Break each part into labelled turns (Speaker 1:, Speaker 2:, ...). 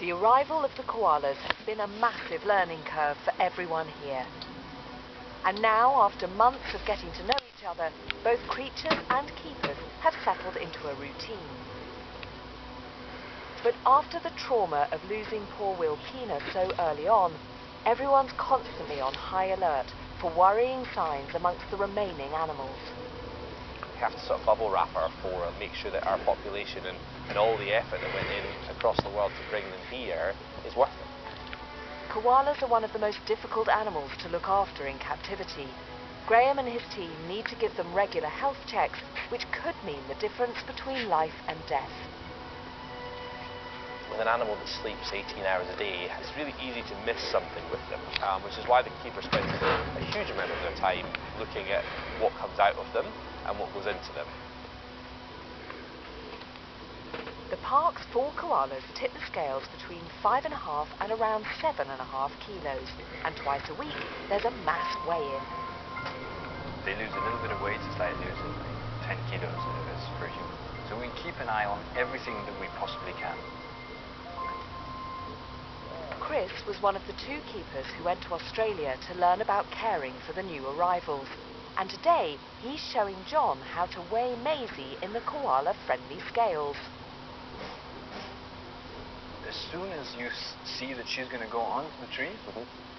Speaker 1: The arrival of the koalas has been a massive learning curve for everyone here. And now, after months of getting to know each other, both creatures and keepers have settled into a routine. But after the trauma of losing poor Wilpena so early on, everyone's constantly on high alert for worrying signs amongst the remaining animals.
Speaker 2: We have to sort of bubble wrap our flora, make sure that our population and all the effort that went in across the world to bring them here is worth it.
Speaker 1: Koalas are one of the most difficult animals to look after in captivity. Graham and his team need to give them regular health checks, which could mean the difference between life and death.
Speaker 2: With an animal that sleeps 18 hours a day, it's really easy to miss something with them, which is why the keeper spends a huge amount of their time looking at what comes out of them and what goes into them.
Speaker 1: The park's 4 koalas tip the scales between 5.5 and around 7.5 kilos, and twice a week there's a mass weigh-in.
Speaker 3: They lose a little bit of weight, it's like losing 10 kilos if it's for a human. So we keep an eye on everything that we possibly can.
Speaker 1: Chris was one of the 2 keepers who went to Australia to learn about caring for the new arrivals. And today he's showing John how to weigh Maisie in the koala-friendly scales.
Speaker 3: As soon as you see that she's going to go onto the tree,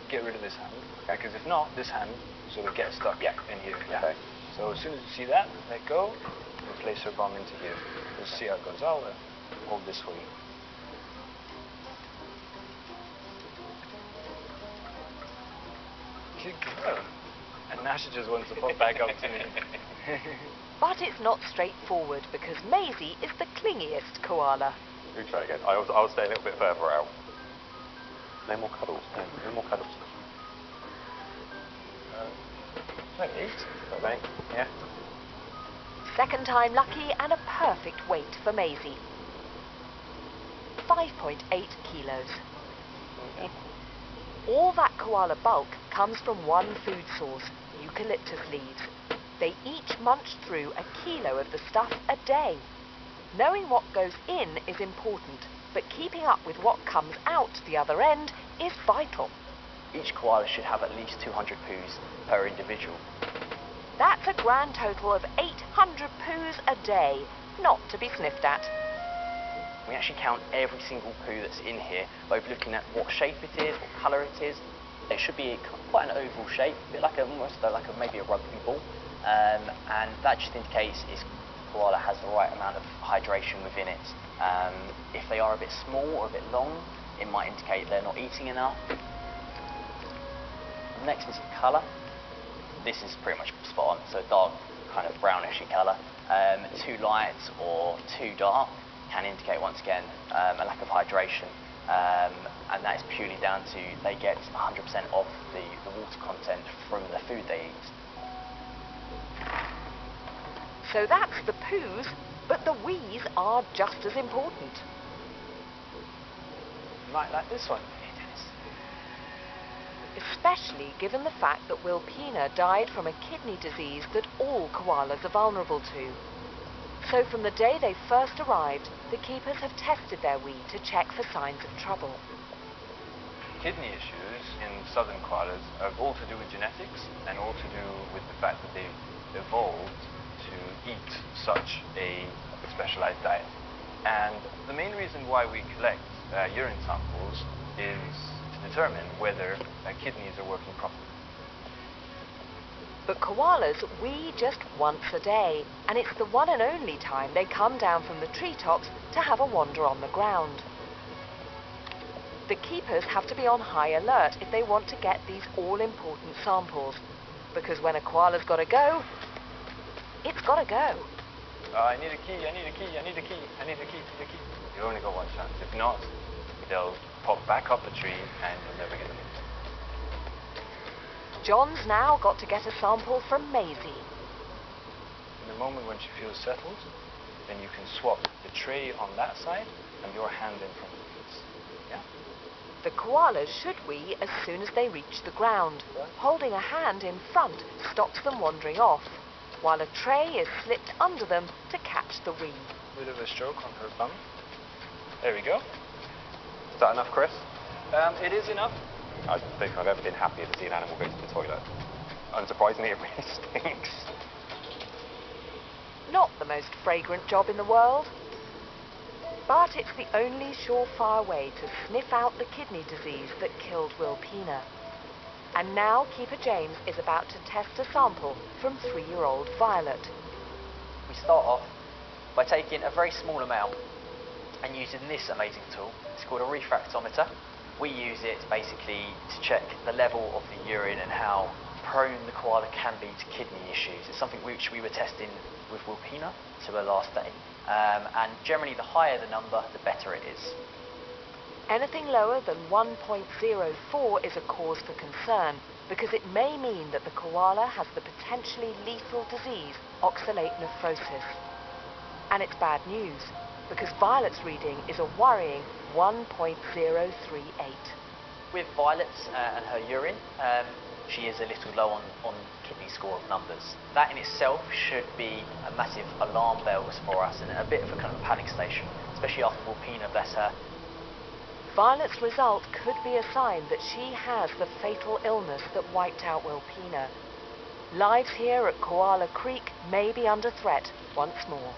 Speaker 3: get rid of this hand. Because if not, this hand sort of gets stuck in here.
Speaker 2: Okay.
Speaker 3: So as soon as you see that, let go, and place her bum into here. We'll see how it goes. I'll hold this for you. Good girl. And now she just wants to pop back up to me.
Speaker 1: But it's not straightforward because Maisie is the clingiest koala.
Speaker 2: You try again. I'll stay a little bit further out. No more cuddles. No more cuddles.
Speaker 3: Like 8.
Speaker 2: Okay. Yeah.
Speaker 1: Second time lucky and a perfect weight for Maisie. 5.8 kilos.
Speaker 2: Okay.
Speaker 1: All that koala bulk comes from one food source, eucalyptus leaves. They each munch through a kilo of the stuff a day. Knowing what goes in is important, but keeping up with what comes out the other end is vital.
Speaker 4: Each koala should have at least 200 poos per individual.
Speaker 1: That's a grand total of 800 poos a day, not to be sniffed at.
Speaker 4: We actually count every single poo that's in here, both looking at what shape it is, what colour it is. It should be quite an oval shape, a bit like maybe a rugby ball, and that just indicates the koala has the right amount of hydration within it. If they are a bit small or a bit long, it might indicate they're not eating enough. Next is colour. This is pretty much spot on, so dark, kind of brownish in colour. Too light or too dark can indicate, once again, a lack of hydration, and that is purely down to they get 100% of the water content from the food they eat.
Speaker 1: So that's the poos, but the wees are just as important.
Speaker 3: You might like this one.
Speaker 1: Especially given the fact that Wilpena died from a kidney disease that all koalas are vulnerable to. So from the day they first arrived, the keepers have tested their wee to check for signs of trouble.
Speaker 3: Kidney issues in southern koalas are all to do with genetics and all to do with the fact that they've evolved to eat such a specialized diet. And the main reason why we collect urine samples is to determine whether kidneys are working properly.
Speaker 1: But koalas wee just once a day, and it's the one and only time they come down from the treetops to have a wander on the ground. The keepers have to be on high alert if they want to get these all-important samples, because when a koala's got to go, it's got to go.
Speaker 3: I need a key, I need a key, I need a key, I need a key, I need a key. You've only got one chance. If not, they'll pop back up the tree and you'll never get them in.
Speaker 1: John's now got to get a sample from Maisie.
Speaker 3: In the moment when she feels settled, then you can swap the tray on that side and your hand in front of this. Yeah?
Speaker 1: The koalas should wee as soon as they reach the ground. Holding a hand in front stops them wandering off, while a tray is slipped under them to catch the wee.
Speaker 3: Bit of a stroke on her bum. There we go. that enough, Chris?
Speaker 5: It is enough.
Speaker 6: I don't think I've ever been happier to see an animal go to the toilet. Unsurprisingly, it really stinks.
Speaker 1: Not the most fragrant job in the world, but it's the only surefire way to sniff out the kidney disease that killed Wilpena. And now Keeper James is about to test a sample from 3-year-old Violet.
Speaker 4: We start off by taking a very small amount and using this amazing tool. It's called a refractometer. We use it basically to check the level of the urine and how prone the koala can be to kidney issues. It's something which we were testing with Wilpena to her last day. And generally the higher the number, the better it is.
Speaker 1: Anything lower than 1.04 is a cause for concern because it may mean that the koala has the potentially lethal disease oxalate nephrosis. And it's bad news because Violet's reading is a worrying 1.038.
Speaker 4: With Violet and her urine, she is a little low on kidney score of numbers. That in itself should be a massive alarm bells for us and a bit of a kind of panic station, especially after Wilpena, bless her.
Speaker 1: Violet's result could be a sign that she has the fatal illness that wiped out Wilpena. Lives here at Koala Creek may be under threat once more.